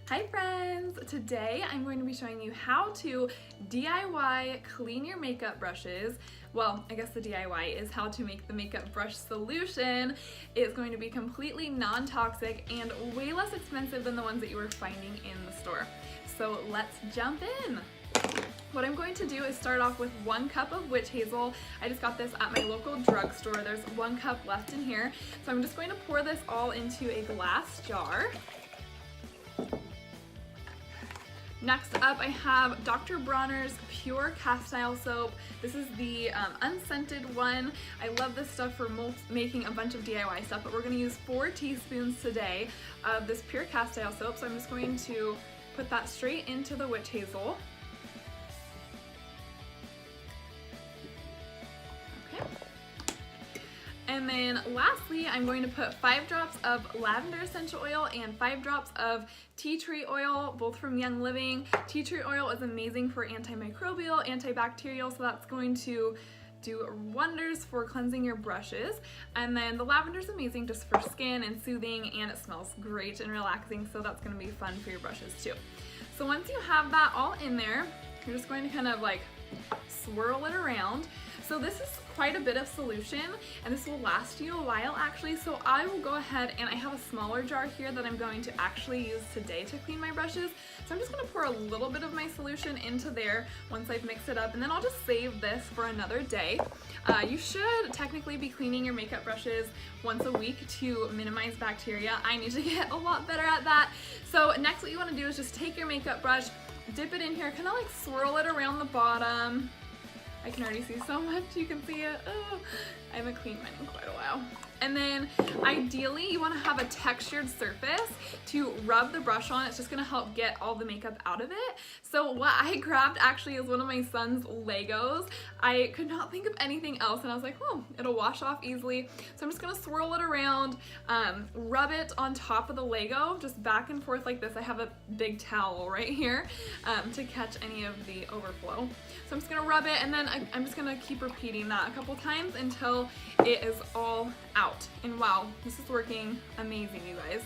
Hi friends! Today I'm going to be showing you how to DIY clean your makeup brushes. Well, I guess the DIY is how to make the makeup brush solution. It's going to be completely non-toxic and way less expensive than the ones that you were finding in the store. So let's jump in! What I'm going to do is start off with 1 cup of witch hazel. I just got this at my local drugstore. There's 1 cup left in here. So I'm just going to pour this all into a glass jar. Next up, I have Dr. Bronner's Pure Castile soap. This is the unscented one. I love this stuff for making a bunch of DIY stuff, but we're going to use 4 teaspoons today of this Pure Castile soap. So I'm just going to put that straight into the witch hazel. And then lastly, I'm going to put 5 drops of lavender essential oil and 5 drops of tea tree oil, both from Young Living. Tea tree oil is amazing for antimicrobial, antibacterial, so that's going to do wonders for cleansing your brushes. And then the lavender is amazing just for skin and soothing, and it smells great and relaxing, so that's going to be fun for your brushes too. So once you have that all in there, you're just going to kind of like swirl it around. So this is quite a bit of solution, and this will last you a while actually. So I will go ahead, and I have a smaller jar here that I'm going to actually use today to clean my brushes. So I'm just going to pour a little bit of my solution into there once I've mixed it up, and then I'll just save this for another day. You should technically be cleaning your makeup brushes once a week to minimize bacteria. I need to get a lot better at that. So next what you want to do is just take your makeup brush, dip it in here, kind of like swirl it around the bottom. I can already see so much, you can see it. Oh, I haven't cleaned mine in quite a while. And then ideally you want to have a textured surface to rub the brush on. It's just going to help get all the makeup out of it. So what I grabbed actually is one of my son's Legos. I could not think of anything else, and I was like, oh, it'll wash off easily. So I'm just going to swirl it around, rub it on top of the Lego, just back and forth like this. I have a big towel right here to catch any of the overflow. So I'm just going to rub it, and then I'm just going to keep repeating that a couple times until it is all out. And wow, this is working amazing, you guys.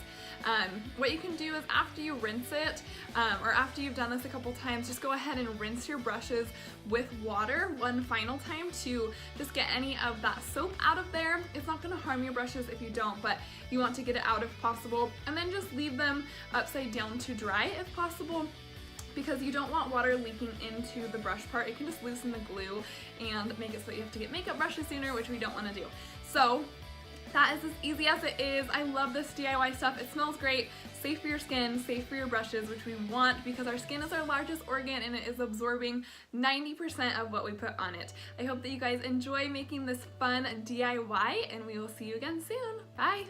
What you can do is after you rinse it, or after you've done this a couple times, just go ahead and rinse your brushes with water one final time to just get any of that soap out of there. It's not going to harm your brushes if you don't, but you want to get it out if possible. And then just leave them upside down to dry if possible, because you don't want water leaking into the brush part. It can just loosen the glue and make it so you have to get makeup brushes sooner, which we don't want to do. So that is as easy as it is. I love this DIY stuff. It smells great, safe for your skin, safe for your brushes, which we want because our skin is our largest organ and it is absorbing 90% of what we put on it. I hope that you guys enjoy making this fun DIY, and we will see you again soon. Bye!